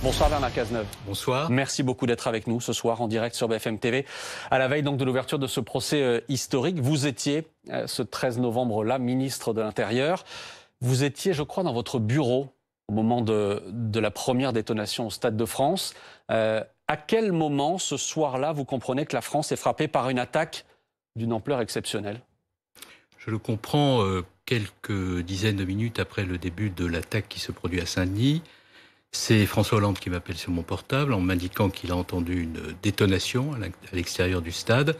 Bonsoir Bernard Cazeneuve. Bonsoir. Merci beaucoup d'être avec nous ce soir en direct sur BFM TV. À la veille donc de l'ouverture de ce procès historique, vous étiez ce 13 novembre-là ministre de l'Intérieur. Vous étiez, je crois, dans votre bureau au moment de la première détonation au Stade de France. À quel moment ce soir-là vous comprenez que la France est frappée par une attaque d'une ampleur exceptionnelle? Je le comprends quelques dizaines de minutes après le début de l'attaque qui se produit à Saint-Denis. C'est François Hollande qui m'appelle sur mon portable en m'indiquant qu'il a entendu une détonation à l'extérieur du stade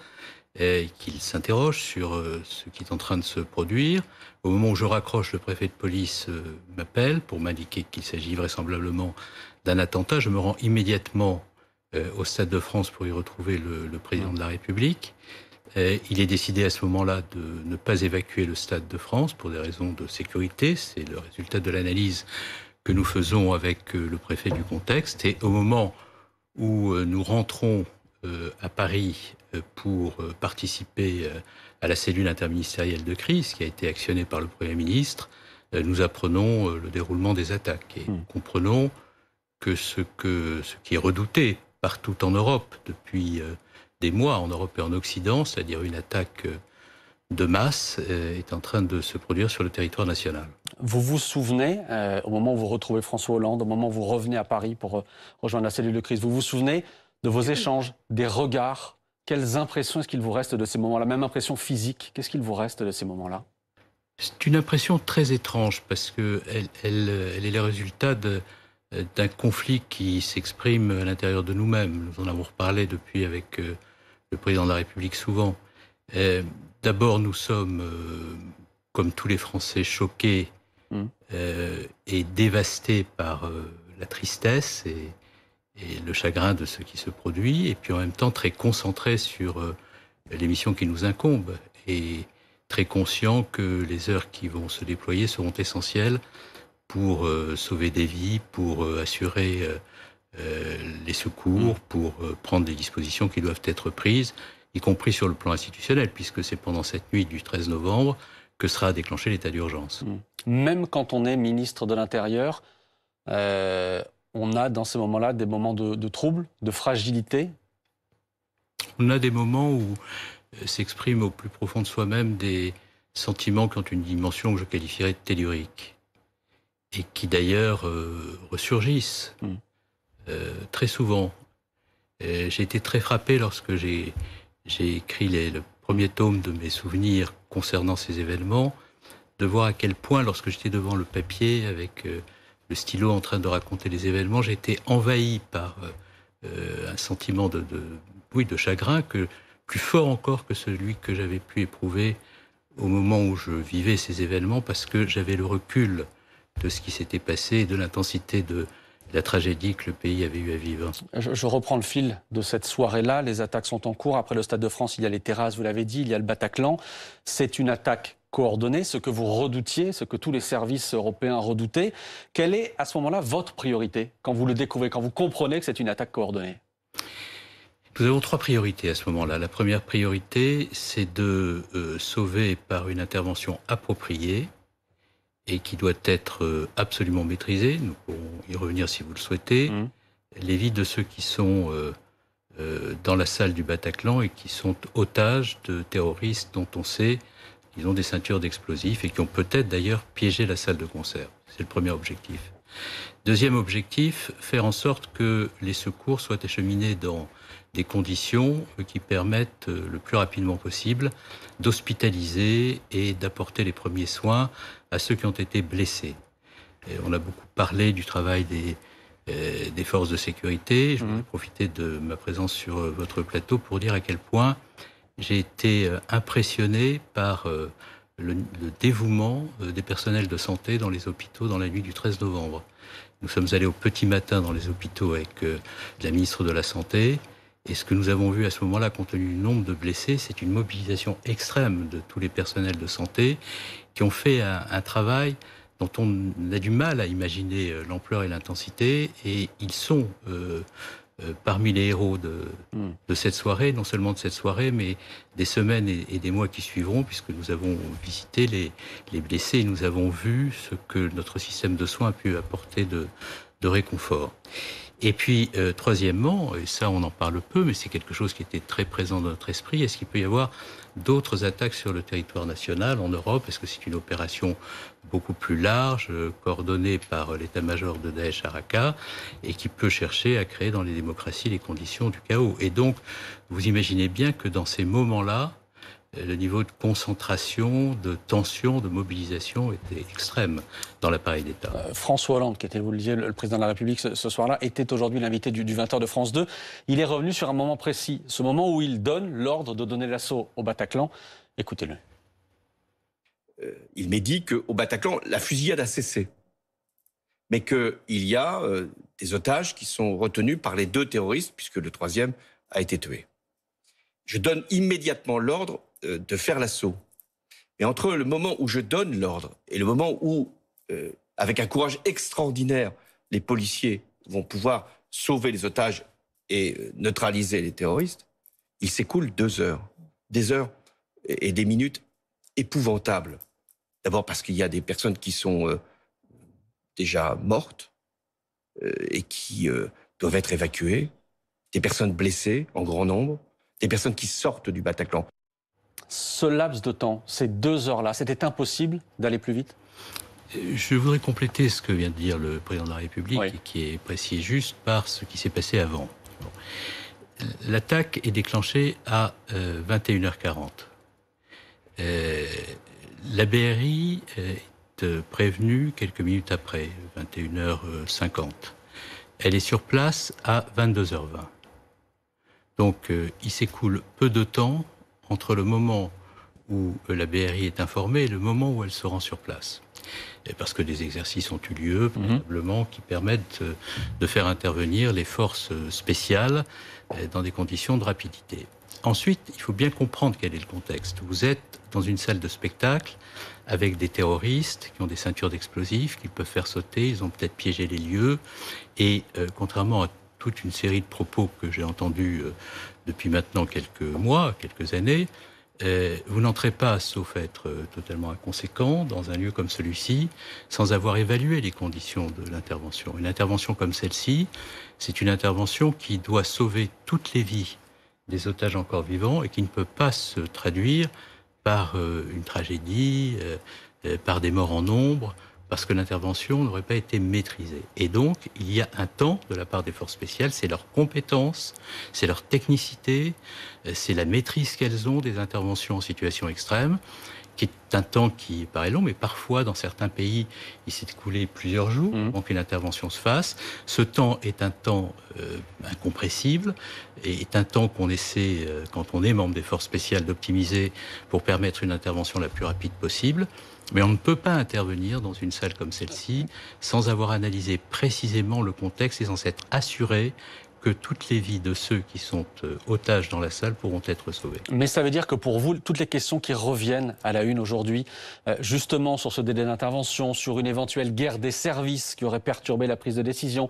et qu'il s'interroge sur ce qui est en train de se produire. Au moment où je raccroche, le préfet de police m'appelle pour m'indiquer qu'il s'agit vraisemblablement d'un attentat. Je me rends immédiatement au Stade de France pour y retrouver le président de la République. Il est décidé à ce moment-là de ne pas évacuer le Stade de France pour des raisons de sécurité. C'est le résultat de l'analyse que nous faisons avec le préfet du contexte. Et au moment où nous rentrons à Paris pour participer à la cellule interministérielle de crise qui a été actionnée par le Premier ministre, nous apprenons le déroulement des attaques et comprenons que ce qui est redouté partout en Europe depuis des mois, en Europe et en Occident, c'est-à-dire une attaque de masse, est en train de se produire sur le territoire national. Vous vous souvenez, au moment où vous retrouvez François Hollande, au moment où vous revenez à Paris pour rejoindre la cellule de crise, vous vous souvenez de vos échanges, des regards? Quelles impressions est-ce qu'il vous reste de ces moments-là? Même impression physique, qu'est-ce qu'il vous reste de ces moments-là? C'est une impression très étrange parce qu'elle est le résultat d'un conflit qui s'exprime à l'intérieur de nous-mêmes. Nous en avons reparlé depuis avec le président de la République souvent. D'abord, nous sommes, comme tous les Français, choqués et dévastés par la tristesse et le chagrin de ce qui se produit, et puis en même temps très concentrés sur les missions qui nous incombent, et très conscients que les heures qui vont se déployer seront essentielles pour sauver des vies, pour assurer les secours, pour prendre des dispositions qui doivent être prises, y compris sur le plan institutionnel, puisque c'est pendant cette nuit du 13 novembre que sera déclenché l'état d'urgence. Même quand on est ministre de l'Intérieur, on a dans ces moments-là des moments de trouble, de fragilité? On a des moments où s'expriment au plus profond de soi-même des sentiments qui ont une dimension que je qualifierais de tellurique, et qui d'ailleurs ressurgissent très souvent. J'ai été très frappé lorsque j'ai écrit le premier tome de mes souvenirs concernant ces événements, de voir à quel point, lorsque j'étais devant le papier avec le stylo en train de raconter les événements, j'étais envahi par un sentiment de chagrin plus fort encore que celui que j'avais pu éprouver au moment où je vivais ces événements, parce que j'avais le recul de ce qui s'était passé et de l'intensité de la tragédie que le pays avait eu à vivre. Je reprends le fil de cette soirée-là. Les attaques sont en cours. Après le Stade de France, il y a les terrasses, vous l'avez dit, il y a le Bataclan. C'est une attaque coordonnée, ce que vous redoutiez, ce que tous les services européens redoutaient. Quelle est, à ce moment-là, votre priorité quand vous le découvrez, quand vous comprenez que c'est une attaque coordonnée? Nous avons trois priorités à ce moment-là. La première priorité, c'est de sauver par une intervention appropriée et qui doit être absolument maîtrisée. Nous pourrons y revenir si vous le souhaitez. Les vies de ceux qui sont dans la salle du Bataclan et qui sont otages de terroristes dont on sait qu'ils ont des ceintures d'explosifs et qui ont peut-être d'ailleurs piégé la salle de concert. C'est le premier objectif. Deuxième objectif, faire en sorte que les secours soient acheminés dans des conditions qui permettent le plus rapidement possible d'hospitaliser et d'apporter les premiers soins à ceux qui ont été blessés. Et on a beaucoup parlé du travail des forces de sécurité. Je voudrais profiter de ma présence sur votre plateau pour dire à quel point j'ai été impressionné par le dévouement des personnels de santé dans les hôpitaux dans la nuit du 13 novembre. Nous sommes allés au petit matin dans les hôpitaux avec la ministre de la Santé. Et ce que nous avons vu à ce moment-là, compte tenu du nombre de blessés, c'est une mobilisation extrême de tous les personnels de santé qui ont fait un travail dont on a du mal à imaginer l'ampleur et l'intensité. Et ils sont parmi les héros de cette soirée, non seulement de cette soirée, mais des semaines et des mois qui suivront, puisque nous avons visité les blessés et nous avons vu ce que notre système de soins a pu apporter de réconfort. Et puis, troisièmement, et ça on en parle peu, mais c'est quelque chose qui était très présent dans notre esprit, est-ce qu'il peut y avoir d'autres attaques sur le territoire national en Europe? Est-ce que c'est une opération beaucoup plus large, coordonnée par l'état-major de Daesh à Raqqa, et qui peut chercher à créer dans les démocraties les conditions du chaos? Et donc, vous imaginez bien que dans ces moments-là, le niveau de concentration, de tension, de mobilisation était extrême dans l'appareil d'État. François Hollande, qui était, vous le disiez, le président de la République ce soir-là, était aujourd'hui l'invité du 20h de France 2. Il est revenu sur un moment précis, ce moment où il donne l'ordre de donner l'assaut au Bataclan. Écoutez-le. Il m'est dit qu'au Bataclan, la fusillade a cessé, mais qu'il y a des otages qui sont retenus par les 2 terroristes, puisque le 3e a été tué. Je donne immédiatement l'ordre de faire l'assaut. Mais entre le moment où je donne l'ordre et le moment où, avec un courage extraordinaire, les policiers vont pouvoir sauver les otages et neutraliser les terroristes, il s'écoule 2 heures. Des heures et des minutes épouvantables. D'abord parce qu'il y a des personnes qui sont déjà mortes et qui doivent être évacuées, des personnes blessées en grand nombre, des personnes qui sortent du Bataclan. Ce laps de temps, ces 2 heures-là, c'était impossible d'aller plus vite? Je voudrais compléter ce que vient de dire le président de la République, oui, et qui est précis et juste par ce qui s'est passé avant. Bon. L'attaque est déclenchée à 21h40. La BRI est prévenue quelques minutes après, 21h50. Elle est sur place à 22h20. Donc il s'écoule peu de temps entre le moment où la BRI est informée et le moment où elle se rend sur place. Et parce que des exercices ont eu lieu, probablement, qui permettent de faire intervenir les forces spéciales dans des conditions de rapidité. Ensuite, il faut bien comprendre quel est le contexte. Vous êtes dans une salle de spectacle avec des terroristes qui ont des ceintures d'explosifs, qu'ils peuvent faire sauter, ils ont peut-être piégé les lieux, et contrairement à toute une série de propos que j'ai entendus depuis maintenant quelques mois, quelques années, vous n'entrez pas, sauf être totalement inconséquent, dans un lieu comme celui-ci, sans avoir évalué les conditions de l'intervention. Une intervention comme celle-ci, c'est une intervention qui doit sauver toutes les vies des otages encore vivants et qui ne peut pas se traduire par une tragédie, par des morts en nombre, parce que l'intervention n'aurait pas été maîtrisée. Et donc, il y a un temps de la part des forces spéciales, c'est leur compétence, c'est leur technicité, c'est la maîtrise qu'elles ont des interventions en situation extrême, qui est un temps qui paraît long, mais parfois, dans certains pays, il s'est écoulé plusieurs jours avant qu'une intervention se fasse. Ce temps est un temps incompressible, et est un temps qu'on essaie, quand on est membre des forces spéciales, d'optimiser pour permettre une intervention la plus rapide possible. Mais on ne peut pas intervenir dans une salle comme celle-ci sans avoir analysé précisément le contexte et sans s'être assuré que toutes les vies de ceux qui sont otages dans la salle pourront être sauvées. Mais ça veut dire que pour vous, toutes les questions qui reviennent à la une aujourd'hui, justement sur ce délai d'intervention, sur une éventuelle guerre des services qui aurait perturbé la prise de décision,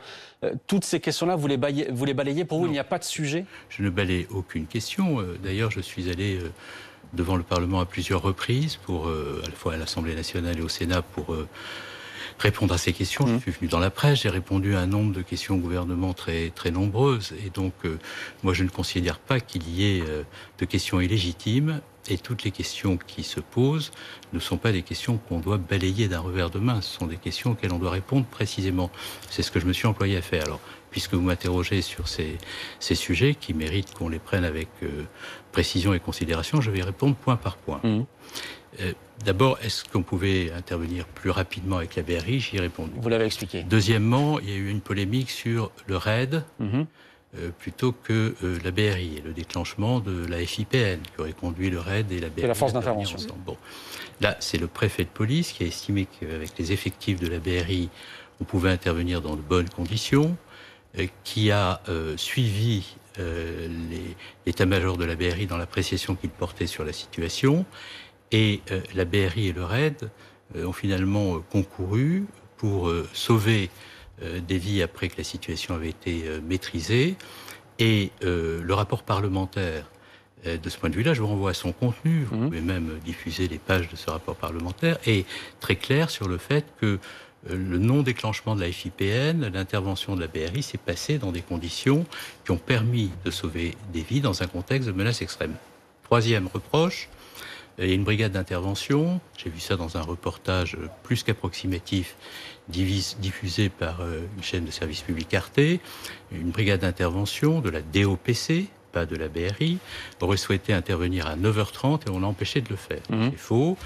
toutes ces questions-là, vous les balayez. Pour vous, il n'y a pas de sujet? Je ne balaye aucune question. D'ailleurs, je suis allé devant le Parlement à plusieurs reprises, à la fois à l'Assemblée nationale et au Sénat, pour répondre à ces questions. Je suis venu dans la presse, j'ai répondu à un nombre de questions au gouvernement très, très nombreuses. Et donc, moi, je ne considère pas qu'il y ait de questions illégitimes. Et toutes les questions qui se posent ne sont pas des questions qu'on doit balayer d'un revers de main. Ce sont des questions auxquelles on doit répondre précisément. C'est ce que je me suis employé à faire. Alors, puisque vous m'interrogez sur ces sujets qui méritent qu'on les prenne avec précision et considération, je vais y répondre point par point. D'abord, est-ce qu'on pouvait intervenir plus rapidement avec la BRI? J'y ai répondu. Vous l'avez expliqué. Deuxièmement, il y a eu une polémique sur le RAID plutôt que la BRI et le déclenchement de la FIPN qui aurait conduit le RAID et la BRI. C'est la force d'intervention. Bon. Là, c'est le préfet de police qui a estimé qu'avec les effectifs de la BRI, on pouvait intervenir dans de bonnes conditions, qui a suivi l'état-major de la BRI dans l'appréciation qu'il portait sur la situation. Et la BRI et le RAID ont finalement concouru pour sauver des vies après que la situation avait été maîtrisée. Et le rapport parlementaire, de ce point de vue-là, je vous renvoie à son contenu, vous pouvez même diffuser les pages de ce rapport parlementaire, est très clair sur le fait que le non-déclenchement de la FIPN, l'intervention de la BRI s'est passée dans des conditions qui ont permis de sauver des vies dans un contexte de menace extrême. Troisième reproche, il y a une brigade d'intervention, j'ai vu ça dans un reportage plus qu'approximatif, diffusé par une chaîne de service public Arte, une brigade d'intervention de la DOPC, pas de la BRI, aurait souhaité intervenir à 9h30 et on l'a empêché de le faire. C'est faux,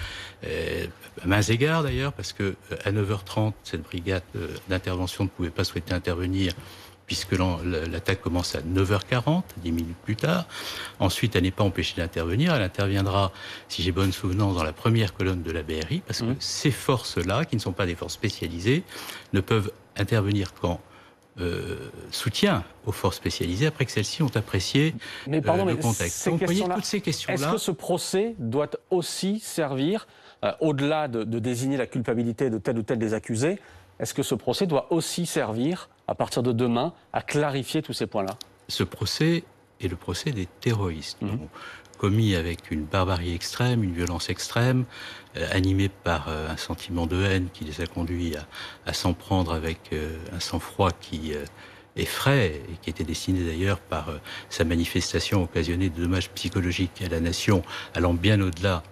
à mains égards d'ailleurs, parce que à 9h30, cette brigade d'intervention ne pouvait pas souhaiter intervenir puisque l'attaque commence à 9h40, 10 minutes plus tard. Ensuite, elle n'est pas empêchée d'intervenir. Elle interviendra, si j'ai bonne souvenance, dans la première colonne de la BRI, parce que ces forces-là, qui ne sont pas des forces spécialisées, ne peuvent intervenir qu'en soutien aux forces spécialisées, après que celles-ci ont apprécié le contexte. Donc, vous voyez, toutes ces questions-là... Est-ce que ce procès doit aussi servir, au-delà de désigner la culpabilité de tel ou tel des accusés, est-ce que ce procès doit aussi servir, à partir de demain, à clarifier tous ces points-là? Ce procès est le procès des terroristes, commis avec une barbarie extrême, une violence extrême, animée par un sentiment de haine qui les a conduits à s'en prendre avec un sang-froid qui effraie, et qui était destiné d'ailleurs par sa manifestation occasionnée de dommages psychologiques à la nation, allant bien au-delà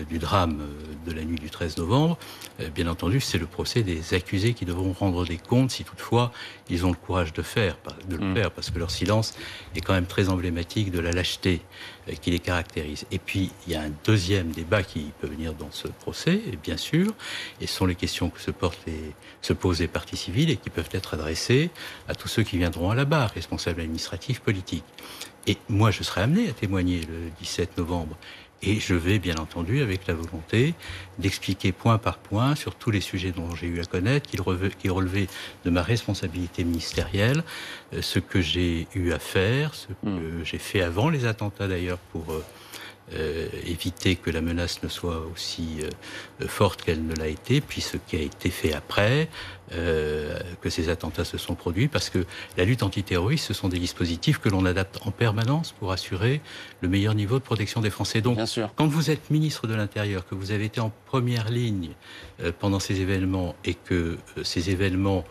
du drame de la nuit du 13 novembre, bien entendu, c'est le procès des accusés qui devront rendre des comptes si toutefois ils ont le courage de le faire, parce que leur silence est quand même très emblématique de la lâcheté qui les caractérise. Et puis, il y a un deuxième débat qui peut venir dans ce procès, bien sûr, et ce sont les questions que se posent les parties civiles et qui peuvent être adressées à tous ceux qui viendront à la barre, responsables administratifs, politiques. Et moi, je serai amené à témoigner le 17 novembre. Et je vais, bien entendu, avec la volonté d'expliquer point par point sur tous les sujets dont j'ai eu à connaître, qui relevaient de ma responsabilité ministérielle, ce que j'ai eu à faire, ce que j'ai fait avant les attentats d'ailleurs pour éviter que la menace ne soit aussi forte qu'elle ne l'a été, puis ce qui a été fait après, que ces attentats se sont produits, parce que la lutte antiterroriste, ce sont des dispositifs que l'on adapte en permanence pour assurer le meilleur niveau de protection des Français. Donc, quand vous êtes ministre de l'Intérieur, que vous avez été en première ligne pendant ces événements, et que ces événements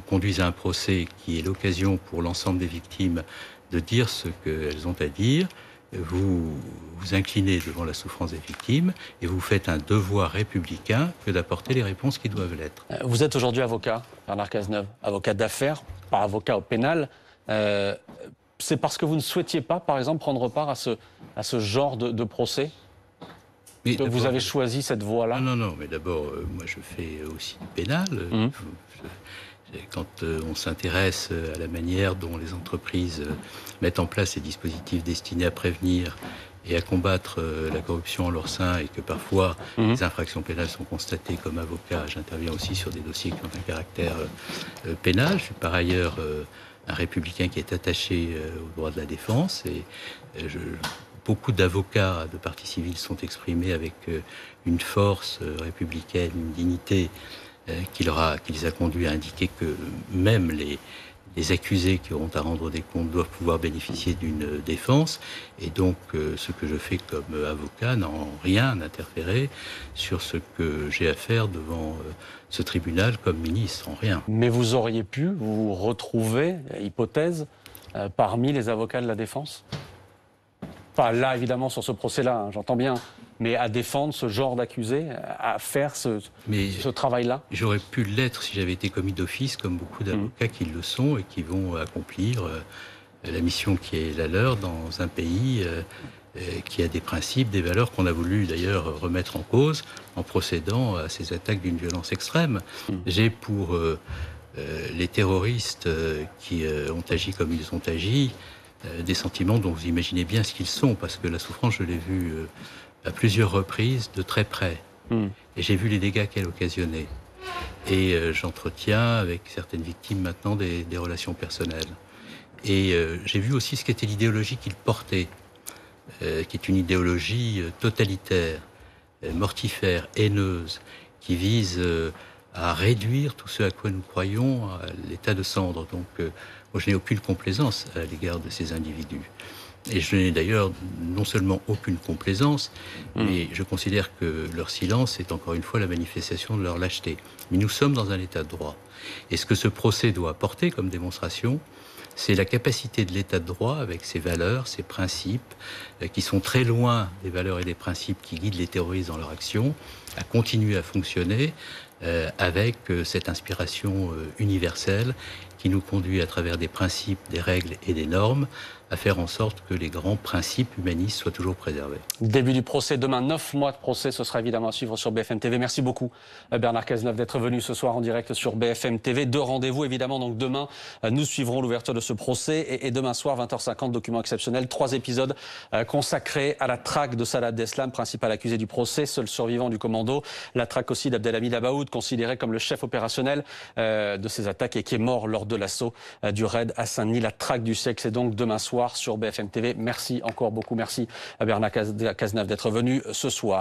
conduisent à un procès qui est l'occasion pour l'ensemble des victimes de dire ce qu'elles ont à dire, vous vous inclinez devant la souffrance des victimes et vous faites un devoir républicain que d'apporter les réponses qui doivent l'être. Vous êtes aujourd'hui avocat, Bernard Cazeneuve, avocat d'affaires, pas avocat au pénal. C'est parce que vous ne souhaitiez pas, par exemple, prendre part à ce genre de procès que vous avez choisi cette voie-là? Non, mais d'abord, moi je fais aussi du pénal. Quand on s'intéresse à la manière dont les entreprises mettent en place ces dispositifs destinés à prévenir et à combattre la corruption en leur sein, et que parfois les infractions pénales sont constatées, comme avocat, j'interviens aussi sur des dossiers qui ont un caractère pénal. Je suis par ailleurs un républicain qui est attaché aux droits de la défense, et beaucoup d'avocats de partie civile sont exprimés avec une force républicaine, une dignité qui les a conduits à indiquer que même les accusés qui auront à rendre des comptes doivent pouvoir bénéficier d'une défense. Et donc, ce que je fais comme avocat n'a en rien interféré sur ce que j'ai à faire devant ce tribunal comme ministre, en rien. Mais vous auriez pu vous retrouver, hypothèse, parmi les avocats de la défense? Pas là, évidemment, sur ce procès-là, hein, j'entends bien, mais à défendre ce genre d'accusés, à faire ce travail-là? J'aurais pu l'être si j'avais été commis d'office, comme beaucoup d'avocats qui le sont et qui vont accomplir la mission qui est la leur dans un pays qui a des principes, des valeurs qu'on a voulu d'ailleurs remettre en cause en procédant à ces attaques d'une violence extrême. J'ai pour les terroristes qui ont agi comme ils ont agi, des sentiments dont vous imaginez bien ce qu'ils sont, parce que la souffrance, je l'ai vue à plusieurs reprises de très près. Et j'ai vu les dégâts qu'elle occasionnait. Et j'entretiens avec certaines victimes maintenant des relations personnelles. Et j'ai vu aussi ce qu'était l'idéologie qu'ils portaient, qui est une idéologie totalitaire, mortifère, haineuse, qui vise à réduire tout ce à quoi nous croyons à l'état de cendre. Donc, moi, je n'ai aucune complaisance à l'égard de ces individus. Et je n'ai d'ailleurs non seulement aucune complaisance, mais je considère que leur silence est encore une fois la manifestation de leur lâcheté. Mais nous sommes dans un état de droit. Et ce que ce procès doit apporter comme démonstration, c'est la capacité de l'état de droit, avec ses valeurs, ses principes, qui sont très loin des valeurs et des principes qui guident les terroristes dans leur action, à continuer à fonctionner avec cette inspiration universelle qui nous conduit à travers des principes, des règles et des normes à faire en sorte que les grands principes humanistes soient toujours préservés. Début du procès demain, 9 mois de procès, ce sera évidemment à suivre sur BFM TV. Merci beaucoup Bernard Cazeneuve d'être venu ce soir en direct sur BFM TV. 2 rendez-vous évidemment, donc demain nous suivrons l'ouverture de ce procès et demain soir 20h50, document exceptionnel, 3 épisodes consacrés à la traque de Salah Abdeslam, principal accusé du procès, seul survivant du commando, la traque aussi d'Abdelhamid Abaoud, considéré comme le chef opérationnel de ces attaques et qui est mort lors de l'assaut du raid à Saint-Denis. La traque du siècle, c'est donc demain soir sur BFM TV. Merci encore beaucoup. Merci à Bernard Cazeneuve d'être venu ce soir.